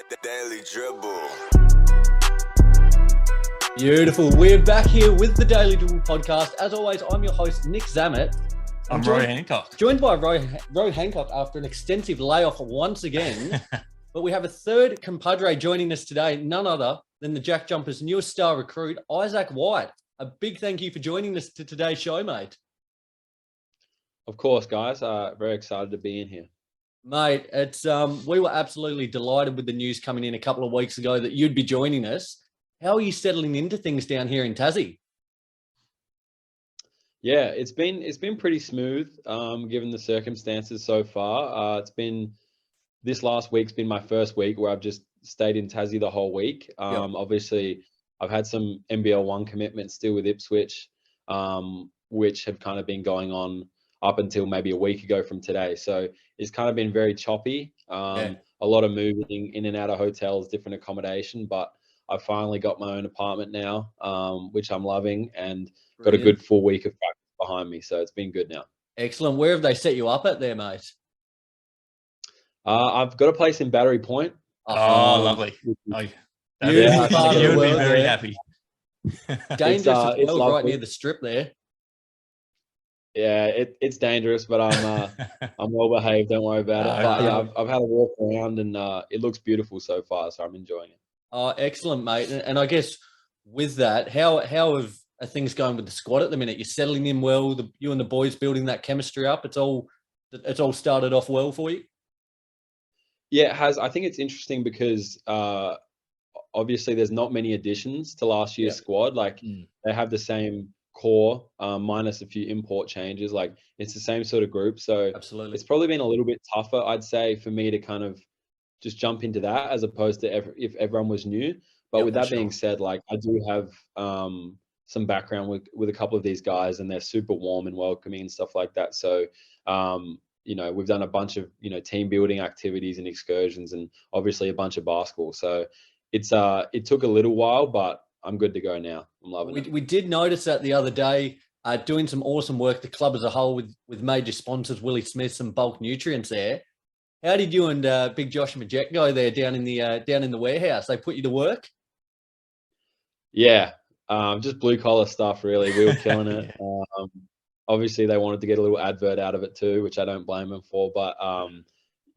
The Daily Dribble. Beautiful. We're back here with the Daily Dribble podcast. As always, I'm your host, Nick Zammit. I'm Roy Hancock. Joined by Roy Hancock after an extensive layoff once again. But we have a third compadre joining us today, none other than the JackJumpers' newest star recruit, Isaac White. A big thank you for joining us to today's show, mate. Of course, guys. Very excited to be in here. Mate, it's we were absolutely delighted with the news coming in a couple of weeks ago that you'd be joining us. How are you settling into things down here in Tassie? Yeah, it's been pretty smooth, given the circumstances so far. This last week's been my first week where I've just stayed in Tassie the whole week. Yep. Obviously, I've had some NBL 1 commitments still with Ipswich, which have kind of been going on up until maybe a week ago from today. So it's kind of been very choppy. A lot of moving in and out of hotels, different accommodation, but I've finally got my own apartment now, which I'm loving, and got a good full week of practice behind me. So it's been good now. Excellent. Where have they set you up at there, mate? I've got a place in Battery Point. Oh, lovely. You'd be very happy. Dangerous as well, right near the strip there. Yeah, it's dangerous, but I'm well behaved. Don't worry about it. But yeah, I've had a walk around, and it looks beautiful so far, so I'm enjoying it. Oh, excellent, mate. And I guess with that, are things going with the squad at the minute? You're settling in well. You and the boys building that chemistry up. It's all started off well for you. Yeah, it has. I think it's interesting because obviously there's not many additions to last year's squad. Like they have the same core minus a few import changes. Like it's the same sort of group. So absolutely, it's probably been a little bit tougher, I'd say, for me to kind of just jump into that as opposed to if everyone was new. But with that being said, like I do have some background with a couple of these guys, and they're super warm and welcoming and stuff like that. So we've done a bunch of team building activities and excursions, and obviously a bunch of basketball. So it took a little while, but I'm good to go now. I'm loving it. We did notice that the other day, doing some awesome work, the club as a whole with major sponsors, Willie Smith and Bulk Nutrients there. How did you and Big Josh Majek go there down in the warehouse? They put you to work? Yeah, just blue collar stuff, really. We were killing it. Obviously, they wanted to get a little advert out of it too, which I don't blame them for. But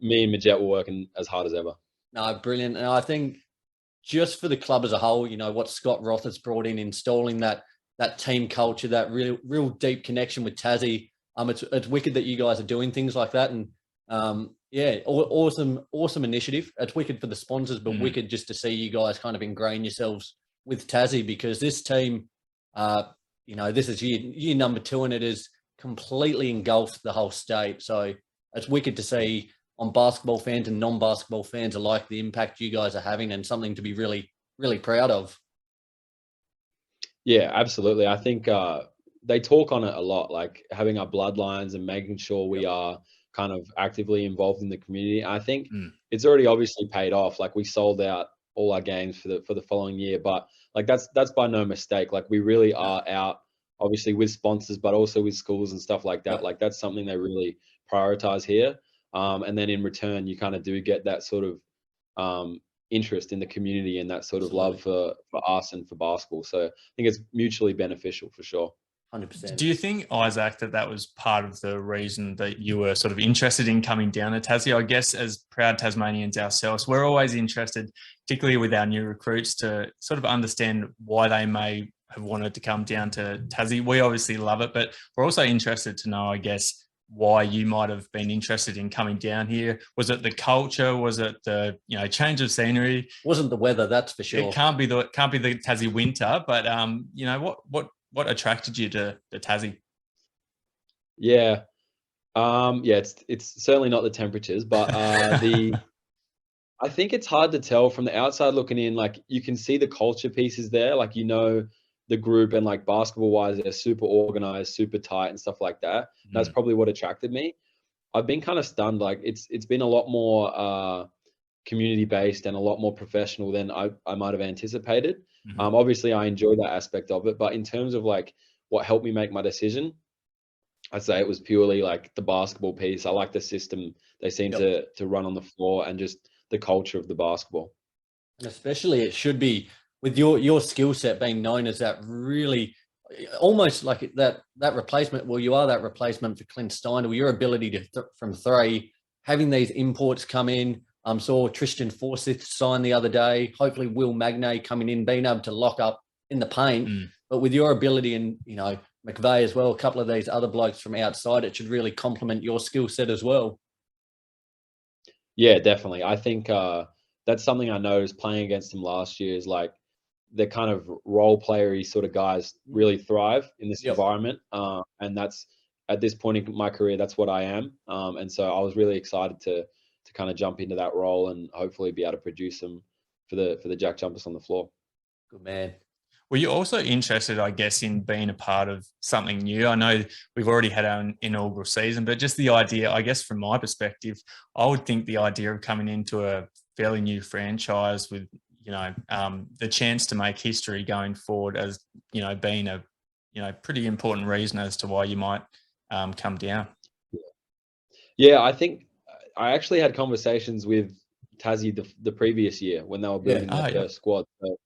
me and Majek were working as hard as ever. No, brilliant. And I think just for the club as a whole, what Scott Roth has brought in, installing that team culture, that real deep connection with Tassie. It's wicked that you guys are doing things like that. And awesome initiative. It's wicked for the sponsors, but wicked just to see you guys kind of ingrain yourselves with Tassie, because this team, this is year number 2, and it has completely engulfed the whole state. So it's wicked to see on basketball fans and non-basketball fans alike the impact you guys are having, and something to be really, really proud of. Yeah, absolutely. I think they talk on it a lot, like having our bloodlines and making sure we are kind of actively involved in the community. I think it's already obviously paid off. Like we sold out all our games for the following year, but like that's by no mistake. Like we really are out, obviously with sponsors, but also with schools and stuff like that. Like that's something they really prioritize here. And then in return, you kind of do get that sort of interest in the community and that sort of love for us and for basketball. So I think it's mutually beneficial for sure. 100%. Do you think, Isaac, that was part of the reason that you were sort of interested in coming down to Tassie? I guess as proud Tasmanians ourselves, we're always interested, particularly with our new recruits, to sort of understand why they may have wanted to come down to Tassie. We obviously love it, but we're also interested to know, I guess, why you might have been interested in coming down here. Was it the culture? Was it the change of scenery? Wasn't the weather, that's for sure. It can't be the Tassie winter, but what attracted you to Tassie? Yeah, it's certainly not the temperatures, but I think it's hard to tell from the outside looking in. Like you can see the culture pieces there, like the group, and like basketball wise, they're super organized, super tight, and stuff like that. That's probably what attracted me. I've been kind of stunned. Like it's been a lot more community based and a lot more professional than I might have anticipated. Obviously, I enjoy that aspect of it, but in terms of like what helped me make my decision, I'd say it was purely like the basketball piece. I like the system they seem to run on the floor, and just the culture of the basketball. And especially it should be with your skill set being known as that really almost like that replacement. Well, you are that replacement for Clint Steinle. Your ability to from three, having these imports come in. Saw Tristan Forsyth sign the other day. Hopefully, Will Magnay coming in, being able to lock up in the paint. But with your ability and, McVeigh as well, a couple of these other blokes from outside, it should really complement your skill set as well. Yeah, definitely. I think that's something I noticed playing against them last year is like the kind of role player-y sort of guys really thrive in this environment. And that's at this point in my career, that's what I am. And so I was really excited to kind of jump into that role and hopefully be able to produce them for the Jack Jumpers on the floor. Good man. Were you also interested, I guess, in being a part of something new? I know we've already had our inaugural season, but just the idea, I guess, from my perspective, I would think the idea of coming into a fairly new franchise with, the chance to make history going forward as, being a, pretty important reason as to why you might come down. Yeah, I think I actually had conversations with Tassie the previous year when they were building their first squad. So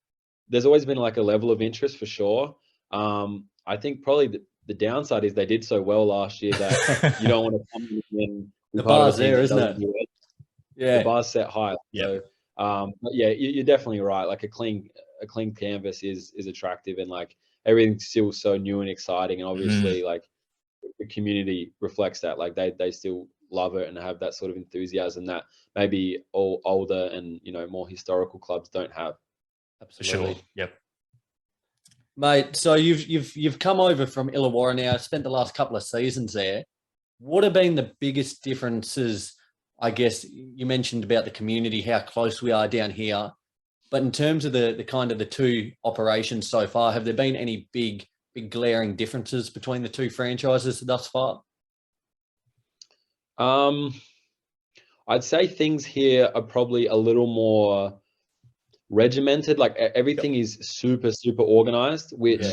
there's always been like a level of interest for sure. I think probably the downside is they did so well last year that you don't want to come in and the bar's there, isn't it? Yeah, the bar's set high. Yeah. So, but yeah, you're definitely right. Like a clean canvas is attractive, and like everything's still so new and exciting, and obviously like the community reflects that. Like they still love it and have that sort of enthusiasm that maybe all older and more historical clubs don't have. Absolutely. Sure. Yep. Mate, so you've come over from Illawarra now, spent the last couple of seasons there. What have been the biggest differences? I guess you mentioned about the community, how close we are down here. But in terms of the kind of the two operations so far, have there been any big glaring differences between the two franchises thus far? I'd say things here are probably a little more regimented. Like everything is super organized, which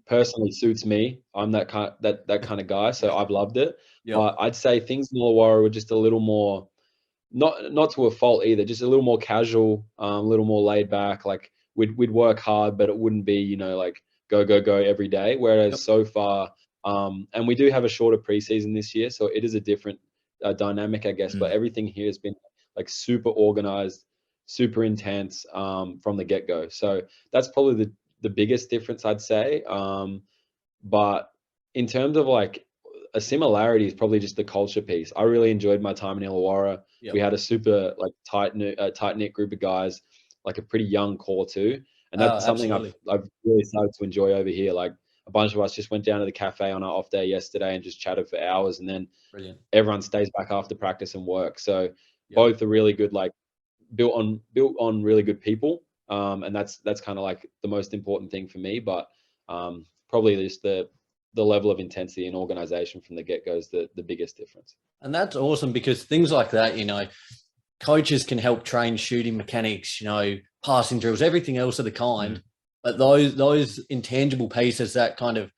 personally suits me. I'm that kind of guy, so I've loved it. But I'd say things in Illawarra were just a little more, not to a fault either, just a little more casual, a little more laid back. Like we'd work hard, but it wouldn't be like go every day. Whereas so far, and we do have a shorter preseason this year, so it is a different dynamic, I guess. But everything here has been like super organized, super intense from the get-go. So that's probably the biggest difference, I'd say. But in terms of like a similarity is probably just the culture piece. I really enjoyed my time in Illawarra. We had a super like tight-knit group of guys, like a pretty young core too. And that's something I've really started to enjoy over here. Like a bunch of us just went down to the cafe on our off day yesterday and just chatted for hours, and then everyone stays back after practice and work. So both are really good, like built on really good people. And that's kind of like the most important thing for me. But probably just the level of intensity and organization from the get-go is the biggest difference. And that's awesome, because things like that, coaches can help train shooting mechanics, passing drills, everything else of the kind. But those intangible pieces, that kind of,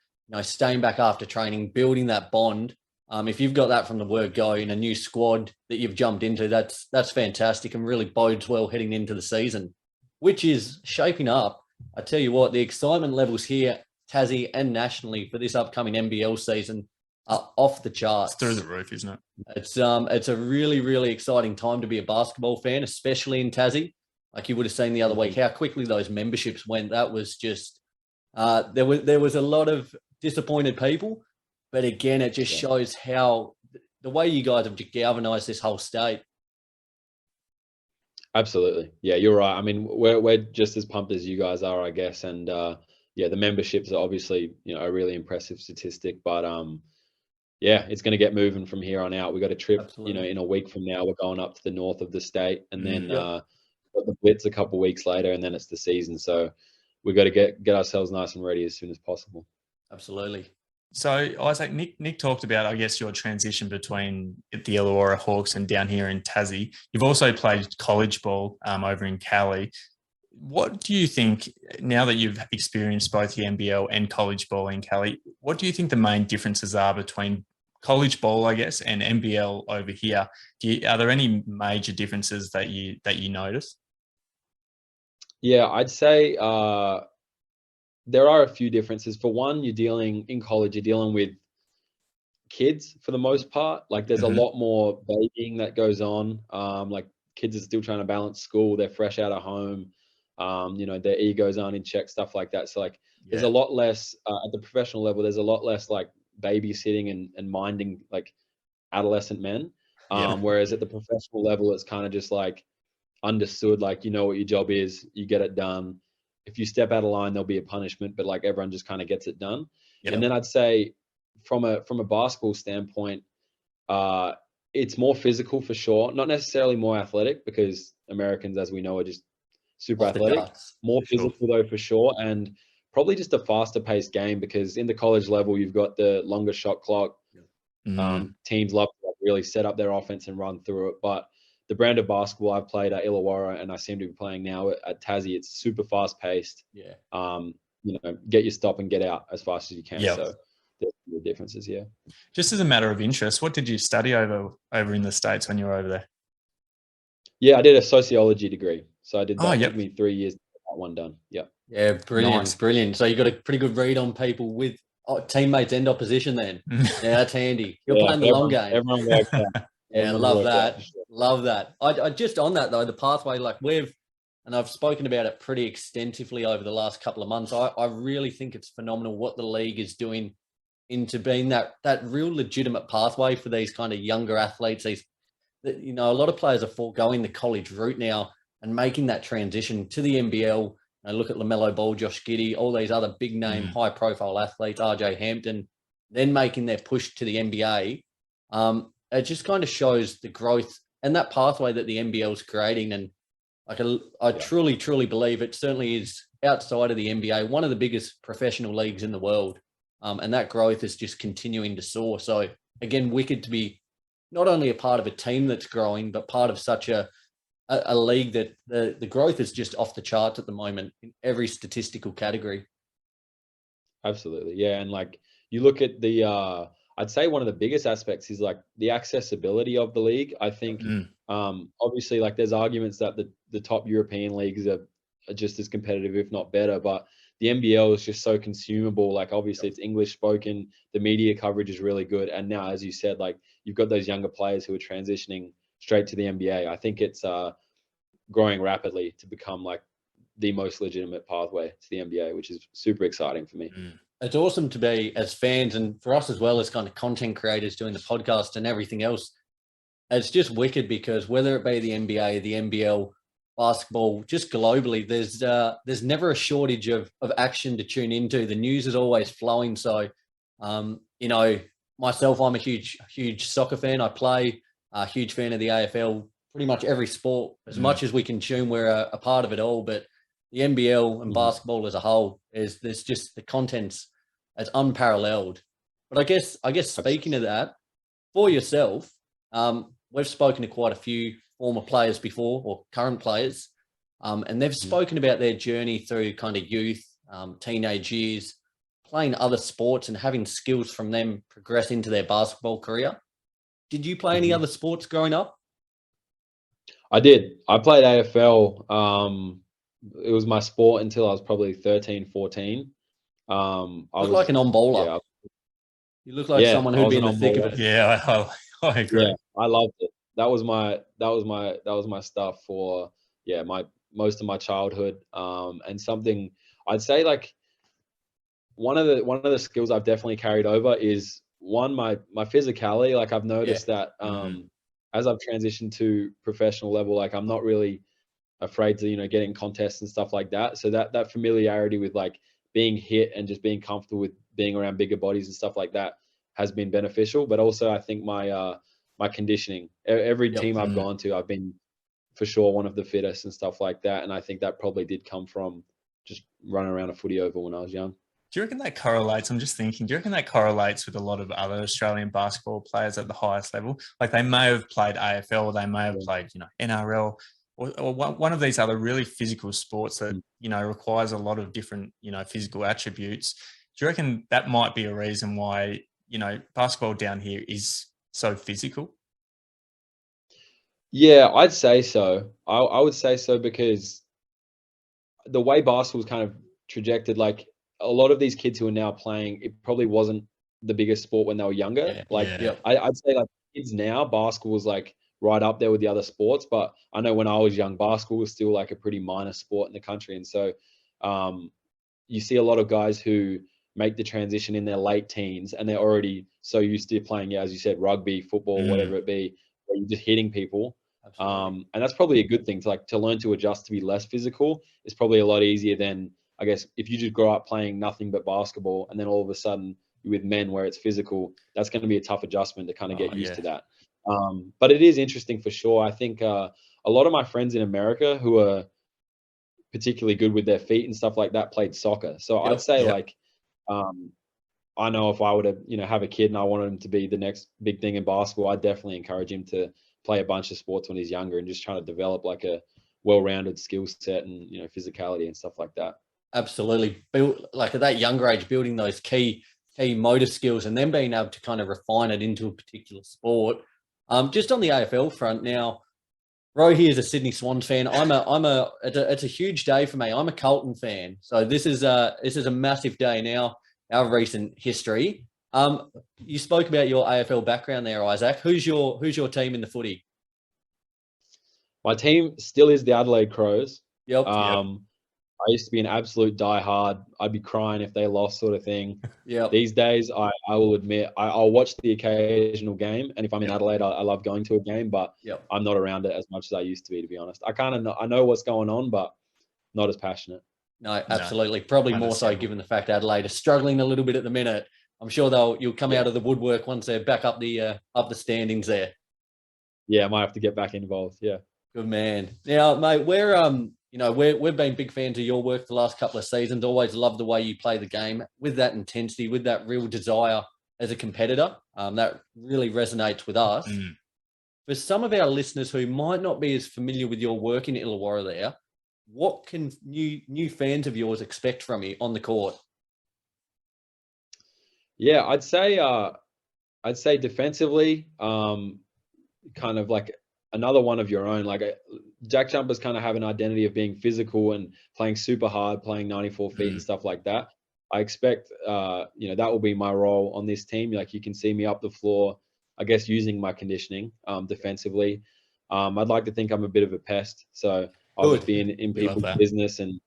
staying back after training, building that bond, if you've got that from the word go in a new squad that you've jumped into, that's fantastic and really bodes well heading into the season, which is shaping up. I tell you what, the excitement levels here, Tassie and nationally, for this upcoming NBL season are off the charts. It's through the roof, isn't it? It's a really, really exciting time to be a basketball fan, especially in Tassie. Like you would have seen the other week, how quickly those memberships went. That was just there was a lot of disappointed people, but again, it just shows how the way you guys have galvanized this whole state. Absolutely, yeah, you're right. I mean, we're just as pumped as you guys are, I guess, and the memberships are obviously a really impressive statistic, but it's going to get moving from here on out. We got a trip, Absolutely. In a week from now, we're going up to the north of the state, and then got the Blitz a couple of weeks later, and then it's the season. So we got to get ourselves nice and ready as soon as possible. Absolutely. So Isaac, Nick talked about, I guess, your transition between the Illawarra Hawks and down here in Tassie. You've also played college ball over in Cali. What do you think, now that you've experienced both the NBL and college ball in Cali, what do you think the main differences are between college ball, I guess, and NBL over here, are there any major differences that you notice? Yeah, I'd say there are a few differences. For one, in college, you're dealing with kids for the most part. Like there's a lot more babying that goes on. Like kids are still trying to balance school. They're fresh out of home. Their egos aren't in check, stuff like that. So like there's a lot less at the professional level. There's a lot less like babysitting and minding like adolescent men. Whereas at the professional level, it's kind of just like understood, like, you know what your job is, you get it done. If you step out of line, there'll be a punishment, but like everyone just kind of gets it done. And then I'd say from a basketball standpoint, it's more physical for sure. Not necessarily more athletic, because Americans, as we know, are just super athletic. More physical though, for sure. And probably just a faster paced game, because in the college level, you've got the longer shot clock. Teams love to really set up their offense and run through it. But the brand of basketball I've played at Illawarra, and I seem to be playing now at Tassie, it's super fast paced. Get your stop and get out as fast as you can. So there's the differences. Just as a matter of interest, what did you study over in the States when you were over there? I did a sociology degree. So I did that. It took me 3 years to get that one done. Yeah, brilliant. So you got a pretty good read on people with teammates and opposition then. Yeah, that's handy. You're playing the long game. Everyone works out. Yeah, love that. Love that. I just on that though, the pathway, like I've spoken about it pretty extensively over the last couple of months. I really think it's phenomenal what the league is doing into being that real legitimate pathway for these kind of younger athletes. A lot of players are foregoing the college route now and making that transition to the NBL. Look at LaMelo Ball, Josh Giddey, all these other big name, high profile athletes, RJ Hampton, then making their push to the NBA. It just kind of shows the growth and that pathway that the NBL is creating. And I truly, truly believe it certainly is, outside of the NBA, one of the biggest professional leagues in the world. And that growth is just continuing to soar. So again, wicked to be not only a part of a team that's growing, but part of such a league that the growth is just off the charts at the moment in every statistical category. Absolutely. Yeah. And like you look at I'd say one of the biggest aspects is like the accessibility of the league. I think obviously like there's arguments that the top European leagues are just as competitive, if not better, but the NBL is just so consumable. Like obviously it's English spoken, the media coverage is really good. And now, as you said, like you've got those younger players who are transitioning straight to the NBA. I think it's growing rapidly to become like the most legitimate pathway to the NBA, which is super exciting for me. It's awesome to be, as fans and for us as well as kind of content creators doing the podcast and everything else. It's just wicked because whether it be the NBA, the NBL, basketball, just globally, there's never a shortage of action to tune into. The news is always flowing. So, myself, I'm a huge soccer fan. I play, a huge fan of the AFL, pretty much every sport. As much as we consume, we're a part of it all. But the NBL and basketball as a whole there's just the content's as unparalleled. But I guess speaking of that, for yourself, we've spoken to quite a few former players before, or current players, and they've spoken about their journey through kind of youth, teenage years, playing other sports and having skills from them progress into their basketball career. Did you play any other sports growing up? I did. I played AFL. It was my sport until I was probably 13, 14. You look like an on-bowler. Yeah. You look like someone who'd be in the thick of it. Yeah, I agree. Yeah, I loved it. That was my stuff for most of my childhood. And something I'd say, like one of the skills I've definitely carried over is my physicality. Like I've noticed that as I've transitioned to professional level, like I'm not really afraid to get in contests and stuff like that. So that familiarity with like being hit and just being comfortable with being around bigger bodies and stuff like that has been beneficial. But also I think my conditioning, every team I've gone to, I've been for sure one of the fittest and stuff like that. And I think that probably did come from just running around a footy oval when I was young. Do you reckon that correlates? I'm just thinking, do you reckon that correlates with a lot of other Australian basketball players at the highest level? Like they may have played AFL, they may have played, NRL, or one of these other really physical sports that, requires a lot of different, physical attributes. Do you reckon that might be a reason why basketball down here is so physical? Yeah, I'd say so. I would say so because the way basketball's kind of trajected, like a lot of these kids who are now playing, it probably wasn't the biggest sport when they were younger. Yeah, Like yeah. I'd say like kids now, basketball was like right up there with the other sports. But I know when I was young, basketball was still like a pretty minor sport in the country. And so you see a lot of guys who make the transition in their late teens and they're already so used to playing, as you said, rugby, football, whatever it be, where you're just hitting people. Absolutely. And that's probably a good thing to learn to adjust to be less physical is probably a lot easier than, I guess, if you just grow up playing nothing but basketball and then all of a sudden you're with men where it's physical, that's going to be a tough adjustment to kind of get used to that. But it is interesting for sure. I think a lot of my friends in America who are particularly good with their feet and stuff like that played soccer. So I'd say like, I know if I were to, have a kid and I wanted him to be the next big thing in basketball, I'd definitely encourage him to play a bunch of sports when he's younger and just trying to develop like a well-rounded skill set and, physicality and stuff like that. Absolutely. Build like at that younger age, building those key motor skills and then being able to kind of refine it into a particular sport. Just on the AFL front now, Row here is a Sydney Swans fan. It's a huge day for me. I'm a Carlton fan. So this is a massive day now, our recent history. You spoke about your AFL background there, Isaac. Who's your team in the footy? My team still is the Adelaide Crows. Yep. I used to be an absolute diehard. I'd be crying if they lost, sort of thing. Yeah. These days, I will admit, I'll watch the occasional game, and if I'm in Adelaide, I love going to a game, but I'm not around it as much as I used to be honest. I know what's going on, but not as passionate. No, absolutely. Probably more so given the fact Adelaide is struggling a little bit at the minute. I'm sure you'll come out of the woodwork once they're back up the standings there. Yeah, I might have to get back involved. Yeah. Good man. Now, mate, we've been big fans of your work the last couple of seasons. Always love the way you play the game with that intensity, with that real desire as a competitor. That really resonates with us. For some of our listeners who might not be as familiar with your work in Illawarra there, what can new fans of yours expect from you on the court? Yeah, I'd say defensively, kind of like another one of your own. Like JackJumpers kind of have an identity of being physical and playing super hard, playing 94 feet and stuff like that. I expect, that will be my role on this team. Like you can see me up the floor, I guess, using my conditioning defensively. I'd like to think I'm a bit of a pest, so I'll just be in people's business and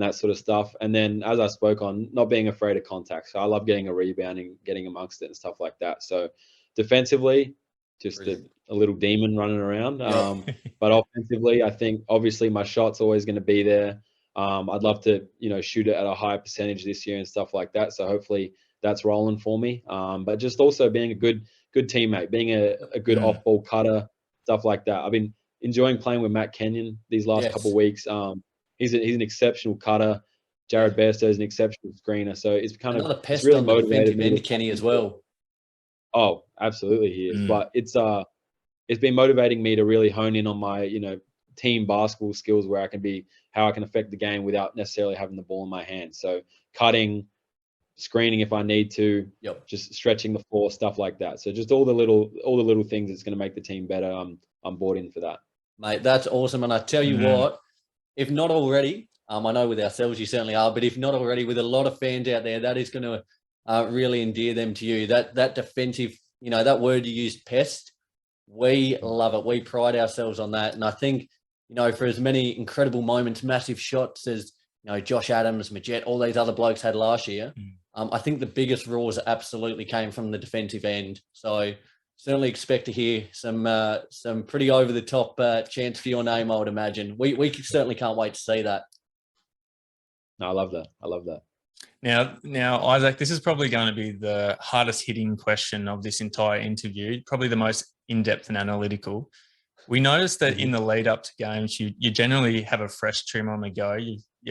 that sort of stuff. And then, as I spoke on, not being afraid of contact. So I love getting a rebound and getting amongst it and stuff like that. So defensively, just a little demon running around. But offensively, I think obviously my shot's always going to be there. I'd love to, shoot it at a higher percentage this year and stuff like that. So hopefully that's rolling for me. But just also being a good teammate, being a good off-ball cutter, stuff like that. I've been enjoying playing with Matt Kenyon these last couple of weeks. He's an exceptional cutter. Jared Bairstow is an exceptional screener. So it's kind another of pest really on the motivated defensive end, Kenny, as well. Oh, absolutely he is. But it's been motivating me to really hone in on my, team basketball skills where how I can affect the game without necessarily having the ball in my hand. So cutting, screening if I need to, just stretching the floor, stuff like that. So just all the little things that's going to make the team better. I'm bought in for that. Mate, that's awesome. And I tell you what, if not already, I know with ourselves you certainly are, but if not already with a lot of fans out there, that is going to really endear them to you. That defensive, that word you used, pest, we love it. We pride ourselves on that. And I think, for as many incredible moments, massive shots as, Josh Adams, Majet, all these other blokes had last year, I think the biggest roars absolutely came from the defensive end. So certainly expect to hear some pretty over-the-top chants for your name, I would imagine. We certainly can't wait to see that. No, I love that. Now, Isaac, this is probably going to be the hardest hitting question of this entire interview, probably the most in-depth and analytical. We noticed that in the lead up to games, you generally have a fresh trim on the go.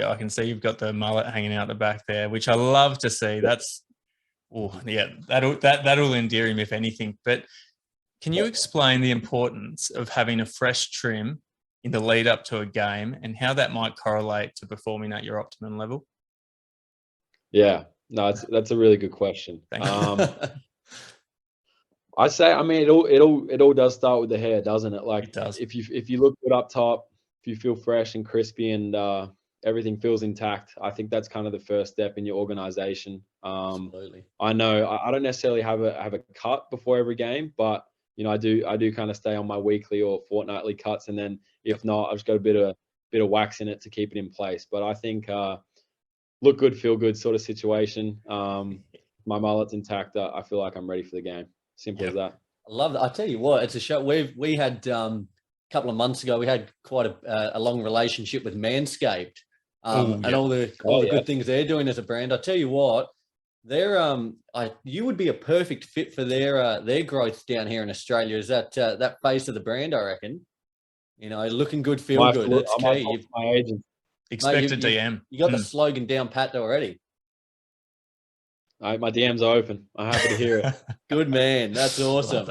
I can see you've got the mullet hanging out the back there, which I love to see. That'll endear him if anything. But can you explain the importance of having a fresh trim in the lead up to a game and how that might correlate to performing at your optimum level? Yeah, no, that's a really good question. I say, I mean, it all does start with the hair, doesn't it? Like, It does. if you look good up top, if you feel fresh and crispy, and everything feels intact, I think that's kind of the first step in your organization. Absolutely. I know I don't necessarily have a cut before every game, but I do kind of stay on my weekly or fortnightly cuts, and then if not, I've just got a bit of wax in it to keep it in place. But I think look good, feel good sort of situation. My mullet's intact. I feel like I'm ready for the game. Simple as that. I love that. I tell you what, it's a show. We had a couple of months ago. We had quite a long relationship with Manscaped, and all the good things they're doing as a brand. I tell you what, they're you would be a perfect fit for their growth down here in Australia. Is that face of the brand? I reckon. Looking good, feel good. It's key. My agent. Expect a DM. You got the slogan down pat already. My DMs are open. I'm happy to hear it. Good man. That's awesome.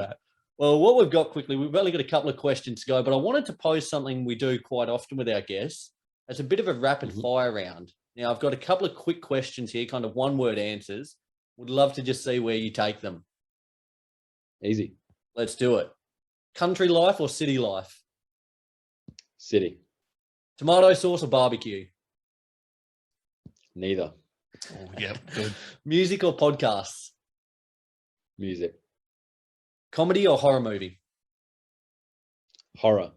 Well, what we've got quickly, we've only got a couple of questions to go, but I wanted to pose something we do quite often with our guests. It's a bit of a rapid fire round. Now, I've got a couple of quick questions here, kind of one-word answers. Would love to just see where you take them. Easy. Let's do it. Country life or city life? City. Tomato sauce or barbecue? Neither. Oh, yep, good. Music or podcasts? Music. Comedy or horror movie? Horror.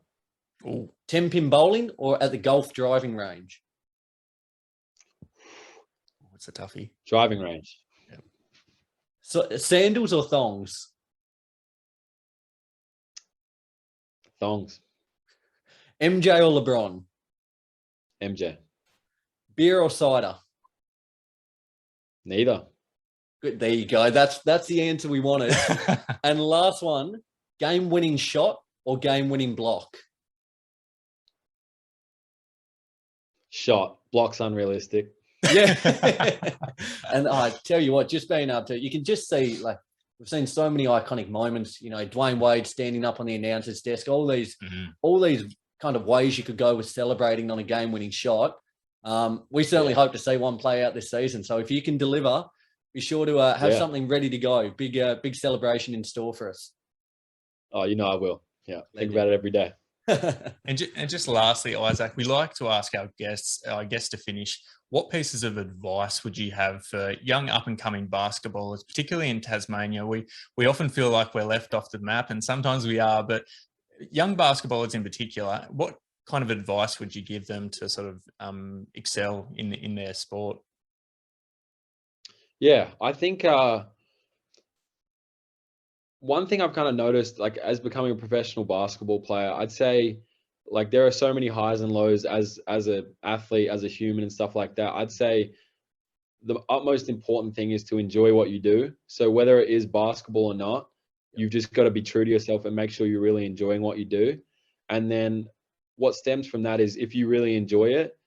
10-pin bowling or at the golf driving range? What's a toughie? Driving range. Yep. So, sandals or thongs? Thongs. MJ or LeBron? MJ. Beer or cider? Neither. Good. There you go. That's the answer we wanted. And last one, game-winning shot or game-winning block? Shot. Block's unrealistic. Yeah. And I tell you what, just being able to, you can just see, like, we've seen so many iconic moments, Dwayne Wade standing up on the announcer's desk, all these kind of ways you could go with celebrating on a game-winning shot. We certainly hope to see one play out this season. So if you can deliver, be sure to have something ready to go. Big celebration in store for us. Oh, I will. Yeah, think about it every day. And just lastly, Isaac, we like to ask our guests, to finish, what pieces of advice would you have for young up-and-coming basketballers, particularly in Tasmania? We often feel like we're left off the map, and sometimes we are, but young basketballers in particular, what kind of advice would you give them to sort of excel in their sport? Yeah, I think one thing I've kind of noticed, like, as becoming a professional basketball player, I'd say, like, there are so many highs and lows as an athlete, as a human and stuff like that. I'd say the utmost important thing is to enjoy what you do. So whether it is basketball or not, you've just got to be true to yourself and make sure you're really enjoying what you do. And then what stems from that is, if you really enjoy it,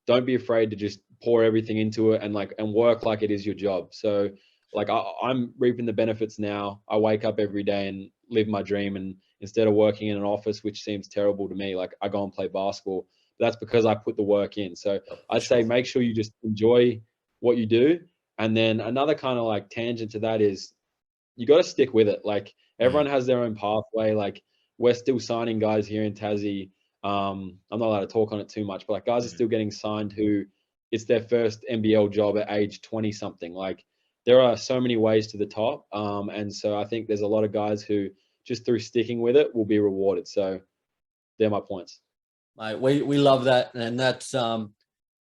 don't be afraid to just pour everything into it and work like it is your job. So, like, I'm reaping the benefits now. I wake up every day and live my dream, and instead of working in an office, which seems terrible to me, like, I go and play basketball. That's because I put the work in. So I'd say make sure you just enjoy what you do. And then another kind of like tangent to that is, you got to stick with it. Like, everyone has their own pathway. Like, we're still signing guys here in Tassie. I'm not allowed to talk on it too much, but like, guys are still getting signed who it's their first NBL job at age 20 something. Like, there are so many ways to the top. And so I think there's a lot of guys who just through sticking with it will be rewarded. So they're my points. Mate, we love that. And that's,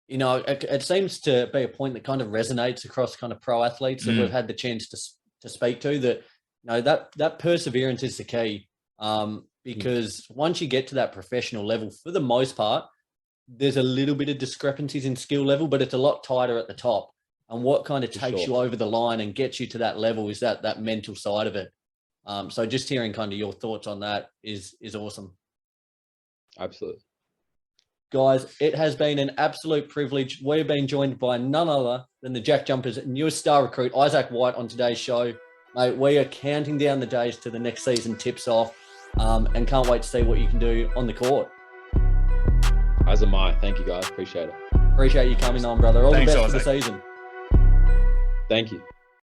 it seems to be a point that kind of resonates across kind of pro athletes that we've had the chance to speak to, that, that perseverance is the key. Because once you get to that professional level, for the most part, there's a little bit of discrepancies in skill level, but it's a lot tighter at the top. And what kind of takes you over the line and gets you to that level is that mental side of it. So just hearing kind of your thoughts on that is awesome. Absolutely. Guys, it has been an absolute privilege. We've been joined by none other than the JackJumpers' newest star recruit, Isaac White, on today's show. Mate, we are counting down the days to the next season tips off, and can't wait to see what you can do on the court. As am I. Thank you, guys. Appreciate it. Appreciate you coming on, brother. All the best for the season. Thank you.